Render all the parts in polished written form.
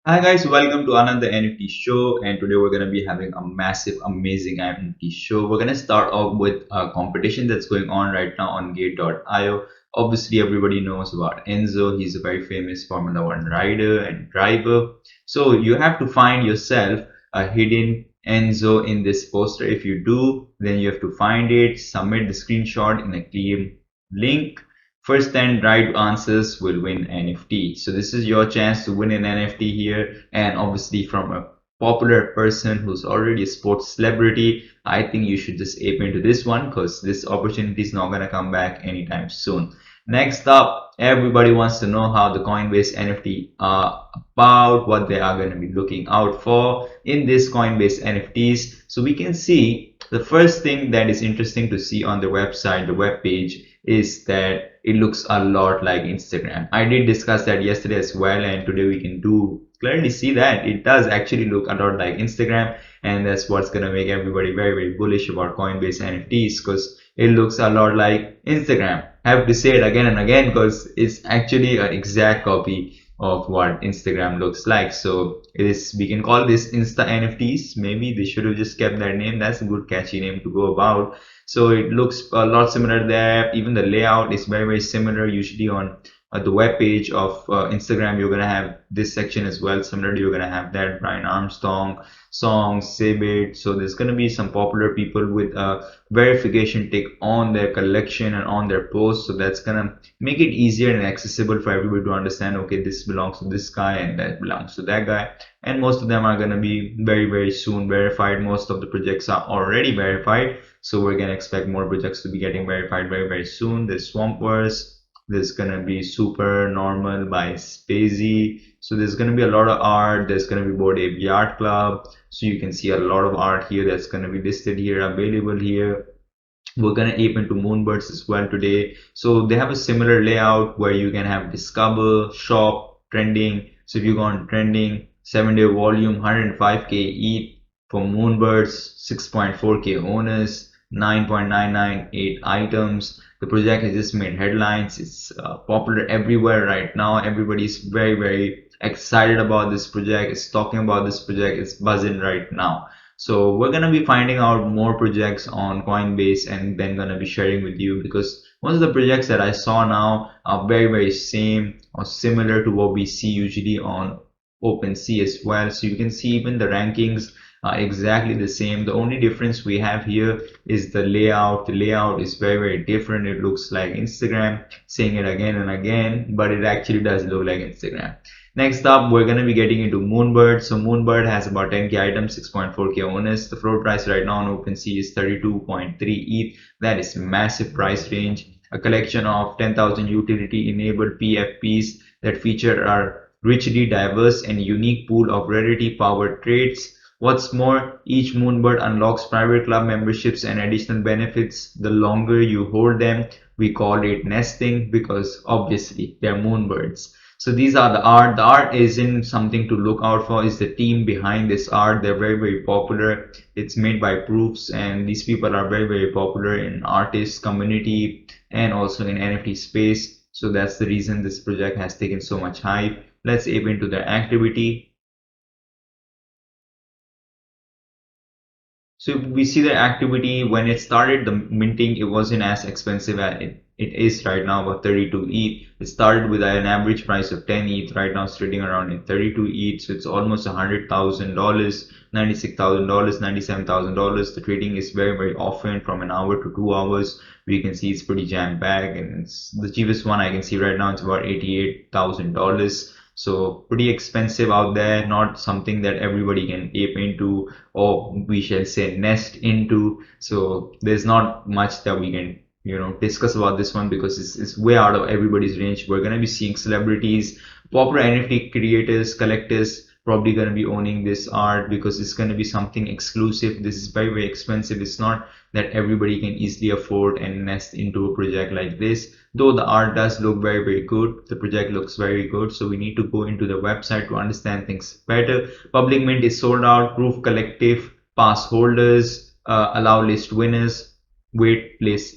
Hi guys, welcome to another NFT show, and today we're gonna be having a massive, amazing NFT show. We're gonna start off with a competition that's going on right now on Gate.io. Obviously, everybody knows about Enzo. He's a very famous Formula One rider and driver. So you have to find yourself a hidden Enzo in this poster. If you do, then you have to find it, submit the screenshot in a clean link. First 10 right answers will win NFT. So this is your chance to win an NFT here, and obviously from a popular person who's already a sports celebrity. I think you should just ape into this one because this opportunity is not going to come back anytime soon. Next up, everybody wants to know how the Coinbase NFT are about, what they are going to be looking out for in this Coinbase NFTs. So we can see the first thing that is interesting to see on the website, the web page, is that it looks a lot like Instagram. I did discuss that yesterday as well, and today we can clearly see that it does actually look a lot like Instagram, and that's what's gonna make everybody very bullish about Coinbase NFTs because it looks a lot like Instagram. I have to say it again and again because it's actually an exact copy of what Instagram looks like. So we can call this Insta NFTs. Maybe they should have just kept that name. That's a good catchy name to go about. So it looks a lot similar there. Even the layout is very similar. Usually on the web page of Instagram, you're gonna have this section as well. Similarly, you're gonna have that Brian Armstrong songs, Save It. So there's gonna be some popular people with a verification tick on their collection and on their posts. So that's gonna make it easier and accessible for everybody to understand. Okay, this belongs to this guy and that belongs to that guy. And most of them are gonna be very soon verified. Most of the projects are already verified. So we're gonna expect more projects to be getting verified very soon. There's Swampverse, there's gonna be Super Normal by Spacey. So there's gonna be a lot of art. There's gonna be Bored Ape Art Club. So you can see a lot of art here that's gonna be listed here, available here. We're gonna ape into Moonbirds as well today. So they have a similar layout where you can have discover, shop, trending. So if you go on trending, 7-day volume, 105k ETH for Moonbirds, 6.4k owners, 9.998 items. The project has just made headlines. It's popular everywhere right now. Everybody's very excited about this project. It's talking about this project. It's buzzing right now. So we're gonna be finding out more projects on Coinbase and then gonna be sharing with you because most of the projects that I saw now are very same or similar to what we see usually on Opensea as well. So you can see even the rankings are exactly the same. The only difference we have here is the layout. The layout is very different. It looks like Instagram, saying it again and again, but it actually does look like Instagram. Next up, we're going to be getting into Moonbird. So Moonbird has about 10k items, 6.4k owners. The floor price right now on OpenSea is 32.3 ETH. That is massive price range. A collection of 10,000 utility enabled PFPs that feature our richly diverse and unique pool of rarity powered traits. What's more, each Moonbird unlocks private club memberships and additional benefits the longer you hold them. We call it nesting because obviously they're Moonbirds. So these are the art. The art isn't something to look out for. It's the team behind this art. They're very popular. It's made by Proofs, and these people are very popular in artist community and also in NFT space. So that's the reason this project has taken so much hype. Let's ape into their activity. So we see the activity when it started the minting, it wasn't as expensive as it is right now, about 32 ETH. It started with an average price of 10 ETH. Right now it's trading around in 32 ETH. So it's almost $100,000, $96,000, $97,000. The trading is very often from an hour to 2 hours. We can see it's pretty jam packed, and it's the cheapest one I can see right now. It's about $88,000. So pretty expensive out there, not something that everybody can ape into, or we shall say nest into. So there's not much that we can discuss about this one because it's way out of everybody's range. We're going to be seeing celebrities, popular NFT creators, collectors probably going to be owning this art because it's going to be something exclusive. This is very expensive. It's not that everybody can easily afford and nest into a project like this, though the art does look very good. The project looks very good, so we need to go into the website to understand things better. Public mint is sold out. Proof collective pass holders, allow list winners, wait place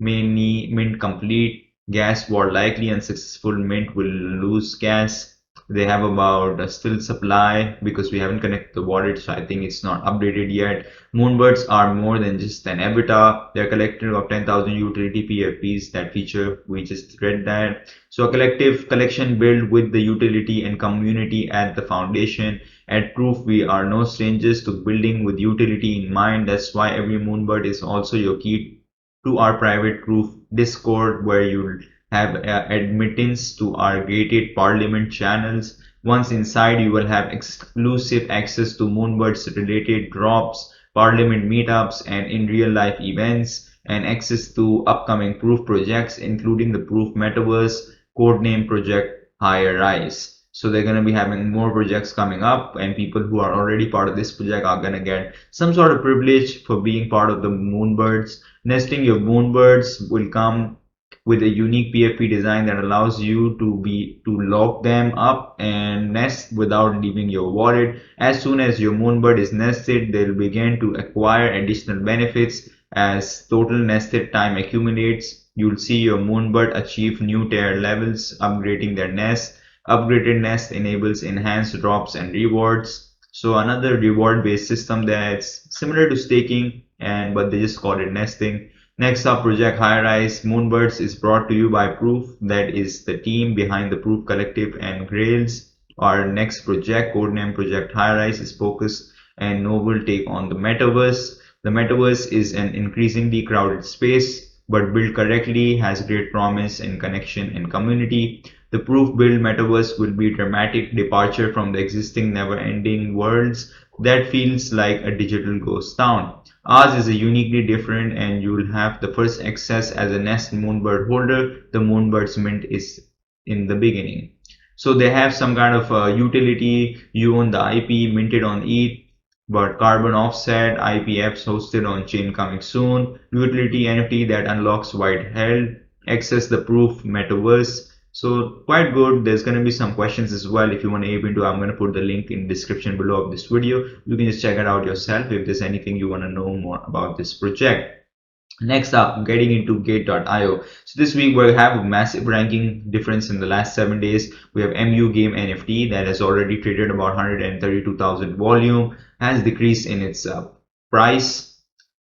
many mint complete, gas war likely, unsuccessful mint will lose gas. They have about still supply because we haven't connected the wallet, so I think it's not updated yet. Moonbirds are more than just an avatar. They're collecting of 10,000 utility PFPs. That feature, we just read that. So a collective collection built with the utility and community at the foundation. At Proof, we are no strangers to building with utility in mind. That's why every Moonbird is also your key to our private Proof Discord, where you'll have admittance to our gated Parliament channels. Once inside, you will have exclusive access to Moonbirds related drops, Parliament meetups, and in real life events, and access to upcoming Proof projects, including the Proof Metaverse, codename project Higher Rise. So they're going to be having more projects coming up, and people who are already part of this project are going to get some sort of privilege for being part of the Moonbirds. Nesting your Moonbirds will come with a unique PFP design that allows you to lock them up and nest without leaving your wallet. As soon as your Moonbird is nested, they'll begin to acquire additional benefits. As total nested time accumulates, you'll see your Moonbird achieve new tier levels, upgrading their nest. Upgraded nest enables enhanced drops and rewards. So another reward based system that's similar to staking, but they just call it nesting. Next up, Project High Rise Moonbirds is brought to you by Proof, that is the team behind the Proof Collective and Grails. Our next project, codename Project High Rise, is focused and novel take on the metaverse. The metaverse is an increasingly crowded space, but built correctly has great promise in connection and community. The Proof build metaverse will be a dramatic departure from the existing never-ending worlds that feels like a digital ghost town. Ours is a uniquely different, and you will have the first access as a Nest Moonbird holder. The Moonbird's mint is in the beginning. So they have some kind of utility. You own the IP minted on ETH, but carbon offset IP apps hosted on chain coming soon. Utility NFT that unlocks white held. Access the Proof metaverse. So quite good. There's going to be some questions as well. If you want to aim into, I'm going to put the link in the description below of this video. You can just check it out yourself if there's anything you want to know more about this project. Next up, getting into Gate.io. So this week we have a massive ranking difference in the last 7 days. We have MU Game NFT that has already traded about 132,000 volume, has decreased in its price,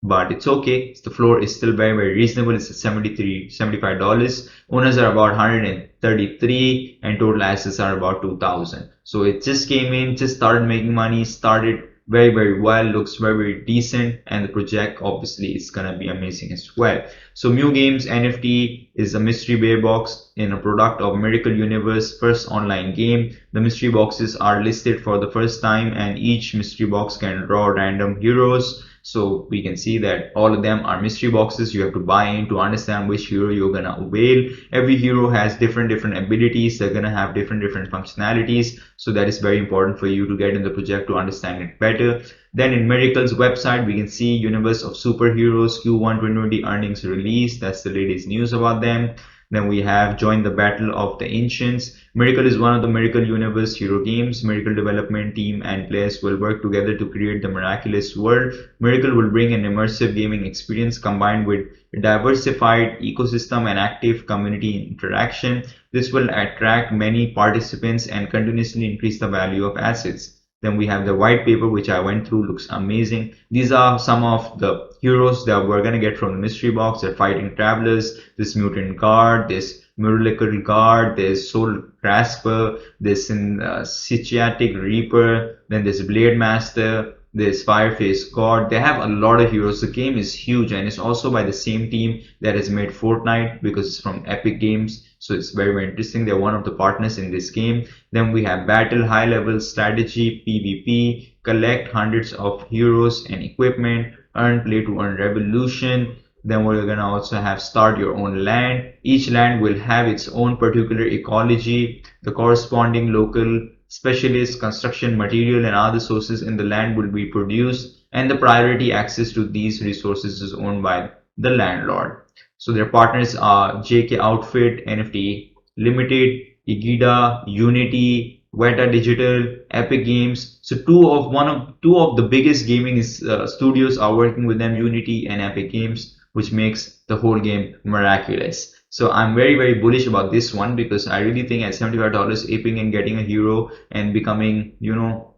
but it's okay. The floor is still very reasonable. It's at $75. Owners are about 133 and total assets are about 2,000. So it just came in, just started making money, started very well, looks very decent, and the project obviously is gonna be amazing as well. So Mew Games NFT is a mystery bear box in a product of Miracle Universe first online game. The mystery boxes are listed for the first time, and each mystery box can draw random heroes. So we can see that all of them are mystery boxes. You have to buy in to understand which hero you're gonna avail. Every hero has different abilities. They're gonna have different functionalities. So that is very important for you to get in the project to understand it better. Then in Miracle's website, we can see Universe of Superheroes Q1 2020 earnings release. That's the latest news about them. Then we have Join the Battle of the Ancients. Miracle is one of the Miracle Universe hero games. Miracle development team and players will work together to create the miraculous world. Miracle will bring an immersive gaming experience combined with a diversified ecosystem and active community interaction. This will attract many participants and continuously increase the value of assets. Then we have the white paper, which I went through, looks amazing. These are some of the heroes that we're gonna get from the mystery box. They're fighting travelers, this mutant guard, this miracle guard, there's soul grasper, this Sitiatic reaper, then there's blade master, there's Fireface God. They have a lot of heroes. The game is huge, and it's also by the same team that has made Fortnite, because it's from Epic Games. So it's very interesting. They're one of the partners in this game. Then we have battle, high level strategy, PvP, collect hundreds of heroes and equipment, earn play to earn revolution. Then we're gonna also have start your own land. Each land will have its own particular ecology. The corresponding local specialist, construction material, and other sources in the land will be produced, and the priority access to these resources is owned by the landlord. So their partners are JK Outfit, NFT Limited, Igida, Unity, Weta Digital, Epic Games. So two of the biggest gaming studios are working with them, Unity and Epic Games, which makes the whole game miraculous. So I'm very bullish about this one, because I really think at $75 aping and getting a hero and becoming,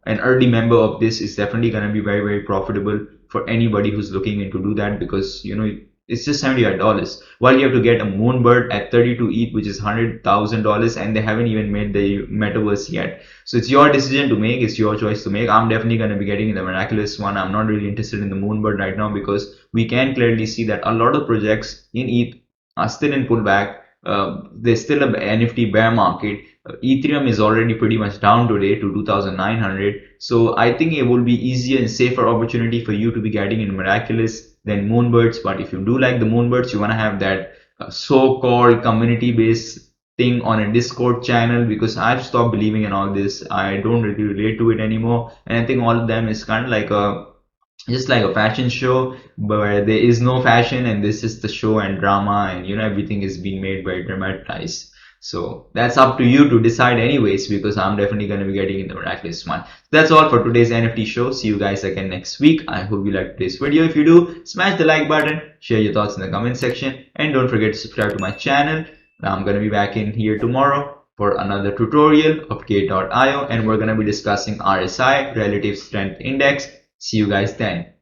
an early member of this is definitely going to be very profitable for anybody who's looking into do that, because it's just $75. While you have to get a Moonbird at 32 ETH, which is $100,000, and they haven't even made the metaverse yet. So it's your decision to make, it's your choice to make. I'm definitely going to be getting the miraculous one. I'm not really interested in the Moonbird right now, because we can clearly see that a lot of projects in ETH are still in pullback. There's still an NFT bear market. Ethereum is already pretty much down today to 2,900. So I think it will be easier and safer opportunity for you to be getting in Miraculous than Moonbirds. But if you do like the Moonbirds, you want to have that so-called community-based thing on a Discord channel, because I've stopped believing in all this. I don't really relate to it anymore. And I think all of them is kind of like just like a fashion show, but there is no fashion, and this is the show and drama, and everything is being made very dramatized. So that's up to you to decide anyways, because I'm definitely going to be getting in the miraculous one. That's all for today's NFT show. See you guys again next week. I hope you liked today's video. If you do, smash the like button, share your thoughts in the comment section, and don't forget to subscribe to my channel. I'm going to be back in here tomorrow for another tutorial of Gate.io, and we're going to be discussing RSI, Relative Strength Index. See you guys then.